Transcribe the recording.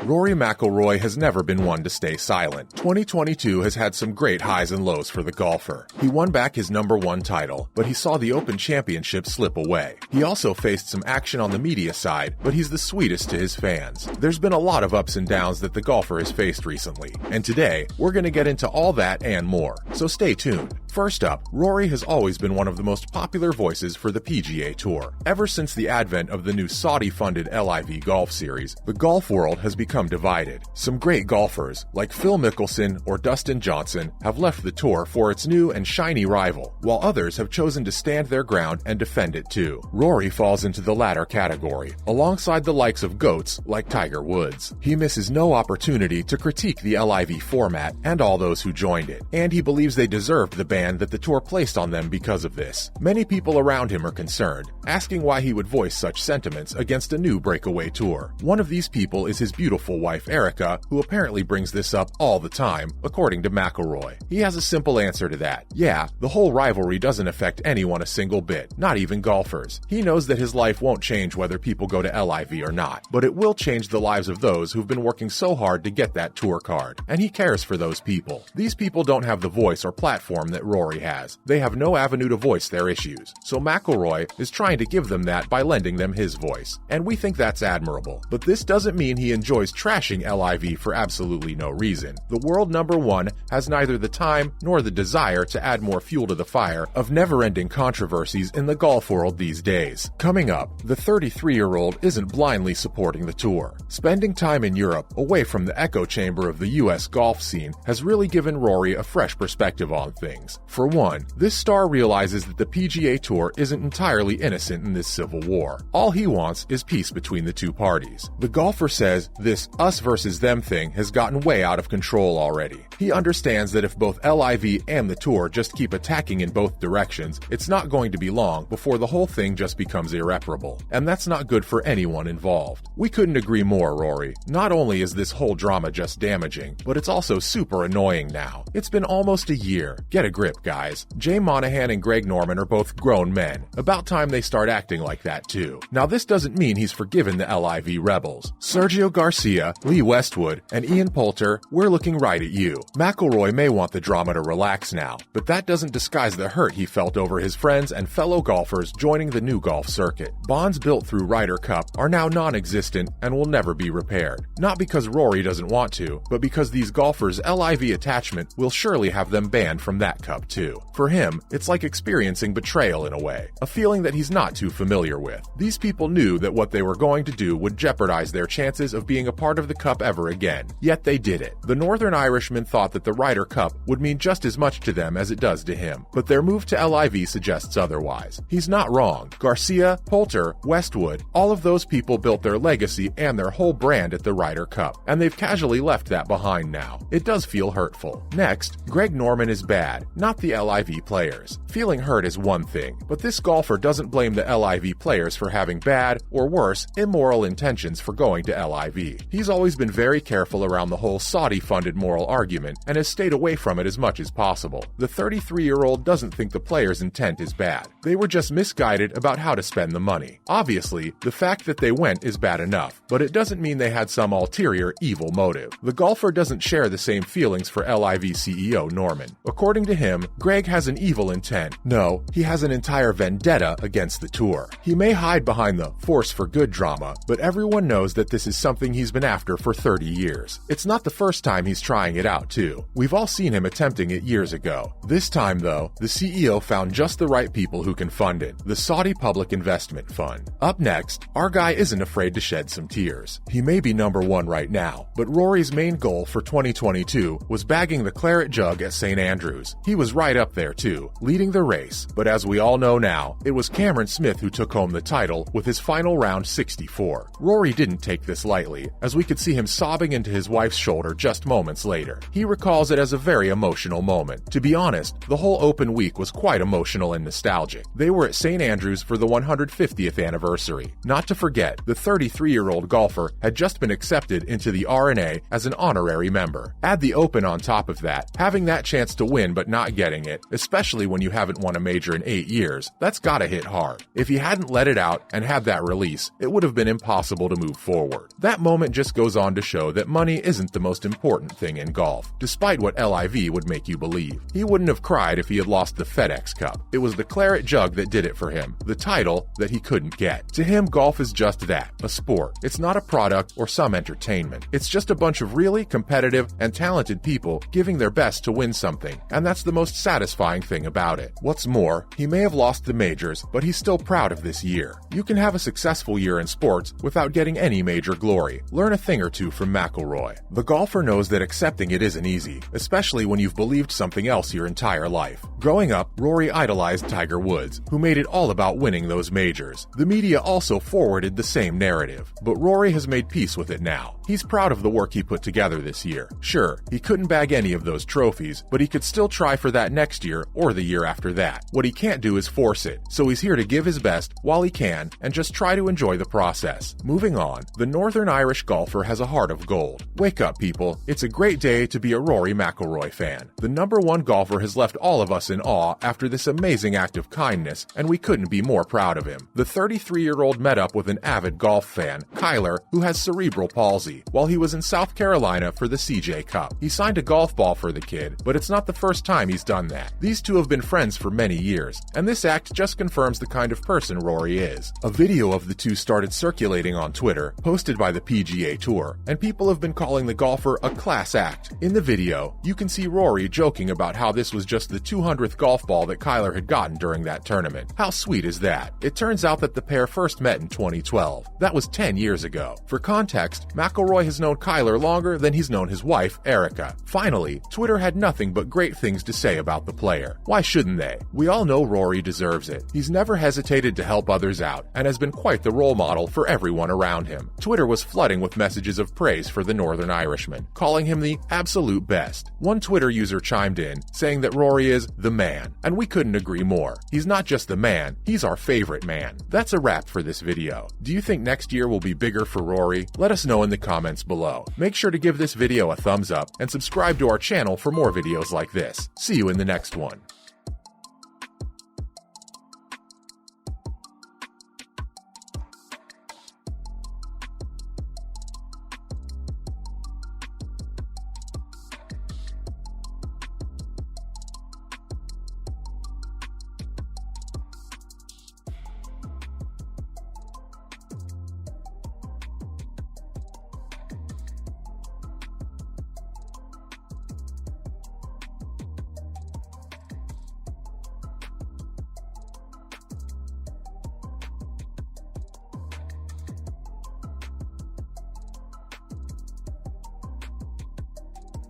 Rory McIlroy has never been one to stay silent. 2022 has had some great highs and lows for the golfer. He won back his #1 title, but he saw the Open Championship slip away. He also faced some action on the media side, but he's the sweetest to his fans. There's been a lot of ups and downs that the golfer has faced recently, and today we're going to get into all that and more, so stay tuned. First up, Rory has always been one of the most popular voices for the PGA Tour. Ever since the advent of the new Saudi-funded LIV Golf Series, the golf world has become divided. Some great golfers, like Phil Mickelson or Dustin Johnson, have left the tour for its new and shiny rival, while others have chosen to stand their ground and defend it too. Rory falls into the latter category, alongside the likes of GOATs like Tiger Woods. He misses no opportunity to critique the LIV format and all those who joined it, and he believes they deserved the ban that the tour placed on them because of this. Many people around him are concerned, asking why he would voice such sentiments against a new breakaway tour. One of these people is his beautiful wife Erica, who apparently brings this up all the time, according to McIlroy. He has a simple answer to that. Yeah, the whole rivalry doesn't affect anyone a single bit, not even golfers. He knows that his life won't change whether people go to LIV or not, but it will change the lives of those who've been working so hard to get that tour card, and he cares for those people. These people don't have the voice or platform that Rory has. They have no avenue to voice their issues, so McIlroy is trying to give them that by lending them his voice, and we think that's admirable. But this doesn't mean he enjoys trashing LIV for absolutely no reason. The world #1 has neither the time nor the desire to add more fuel to the fire of never-ending controversies in the golf world these days. Coming up, the 33-year-old isn't blindly supporting the tour. Spending time in Europe, away from the echo chamber of the US golf scene, has really given Rory a fresh perspective on things. For one, this star realizes that the PGA Tour isn't entirely innocent in this civil war. All he wants is peace between the two parties. The golfer says this us versus them thing has gotten way out of control already. He understands that if both LIV and the tour just keep attacking in both directions, it's not going to be long before the whole thing just becomes irreparable. And that's not good for anyone involved. We couldn't agree more, Rory. Not only is this whole drama just damaging, but it's also super annoying now. It's been almost a year. Get a grip, guys. Jay Monahan and Greg Norman are both grown men. About time they start acting like that too. Now this doesn't mean he's forgiven the LIV rebels. Sergio Garcia, Lee Westwood, and Ian Poulter, we're looking right at you. McIlroy may want the drama to relax now, but that doesn't disguise the hurt he felt over his friends and fellow golfers joining the new golf circuit. Bonds built through Ryder Cup are now non-existent and will never be repaired. Not because Rory doesn't want to, but because these golfers' LIV attachment will surely have them banned from that cup too. For him, it's like experiencing betrayal in a way, a feeling that he's not too familiar with. These people knew that what they were going to do would jeopardize their chances of being a part of the cup ever again, yet they did it. The Northern Irishman thought that the Ryder Cup would mean just as much to them as it does to him, but their move to LIV suggests otherwise. He's not wrong. Garcia, Poulter, Westwood, all of those people built their legacy and their whole brand at the Ryder Cup, and they've casually left that behind now. It does feel hurtful. Next, Greg Norman is bad, not the LIV players. Feeling hurt is one thing, but this golfer doesn't blame the LIV players for having bad, or worse, immoral intentions for going to LIV. He's always been very careful around the whole Saudi-funded moral argument and has stayed away from it as much as possible. The 33-year-old doesn't think the players' intent is bad. They were just misguided about how to spend the money. Obviously, the fact that they went is bad enough, but it doesn't mean they had some ulterior evil motive. The golfer doesn't share the same feelings for LIV CEO Norman. According to him, Greg has an evil intent. No, he has an entire vendetta against the tour. He may hide behind the force for good drama, but everyone knows that this is something he's been after for 30 years. It's not the first time he's trying it out too. We've all seen him attempting it years ago. This time though, the CEO found just the right people who can fund it, the Saudi Public Investment Fund. Up next, our guy isn't afraid to shed some tears. He may be #1 right now, but Rory's main goal for 2022 was bagging the claret jug at St. Andrews. He was right up there too, leading the race, but as we all know now, it was Cameron Smith who took home the title with his final round 64. Rory didn't take this lightly, as we could see him sobbing into his wife's shoulder just moments later. He recalls it as a very emotional moment. To be honest, the whole Open week was quite emotional and nostalgic. They were at St. Andrews for the 150th anniversary. Not to forget, the 33-year-old golfer had just been accepted into the R&A as an honorary member. Add the Open on top of that, having that chance to win but not getting it, especially when you haven't won a major in 8 years. That's gotta hit hard. If he hadn't let it out and had that release, it would have been impossible to move forward. That moment just goes on to show that money isn't the most important thing in golf, despite what LIV would make you believe. He wouldn't have cried if he had lost the FedEx Cup. It was the claret jug that did it for him, the title that he couldn't get. To him, golf is just that, a sport. It's not a product or some entertainment. It's just a bunch of really competitive and talented people giving their best to win something, and that's the most satisfying thing about it. What's more, he may have lost the majors, but he's still proud of this year. You can have a successful year in sports without getting any major glory. Learn a thing or two from McIlroy. The golfer knows that accepting it isn't easy, especially when you've believed something else your entire life. Growing up, Rory idolized Tiger Woods, who made it all about winning those majors. The media also forwarded the same narrative, but Rory has made peace with it now. He's proud of the work he put together this year. Sure, he couldn't bag any of those trophies, but he could still try for that next year or the year after that. What he can't do is force it, so he's here to give his best while he can and just try to enjoy the process. Moving on, the Northern Irish golfer has a heart of gold. Wake up, people. It's a great day to be a Rory McIlroy fan. The #1 golfer has left all of us in awe after this amazing act of kindness, and we couldn't be more proud of him. The 33-year-old met up with an avid golf fan, Kyler, who has cerebral palsy, while he was in South Carolina for the CJ Cup. He signed a golf ball for the kid, but it's not the first time he's done that. These two have been friends for many years, and this act just confirms the kind of person Rory is. A video of the two started circulating on Twitter, posted by the PGA Tour, and people have been calling the golfer a class act. In the video, you can see Rory joking about how this was just the 200th golf ball that Kyler had gotten during that tournament. How sweet is that? It turns out that the pair first met in 2012. That was 10 years ago. For context, McIlroy has known Kyler longer than he's known his wife, Erica. Finally, Twitter had nothing but great things to say about the player. Why shouldn't they? We all know Rory deserves it. He's never hesitated to help others out and has been quite the role model for everyone around him. Twitter was flooding with messages of praise for the Northern Irishman, calling him the absolute best. One Twitter user chimed in, saying that Rory is the man, and we couldn't agree more. He's not just the man, he's our favorite man. That's a wrap for this video. Do you think next year will be bigger for Rory? Let us know in the comments below. Make sure to give this video a thumbs up and subscribe to our channel for more videos like this. See you in the next one.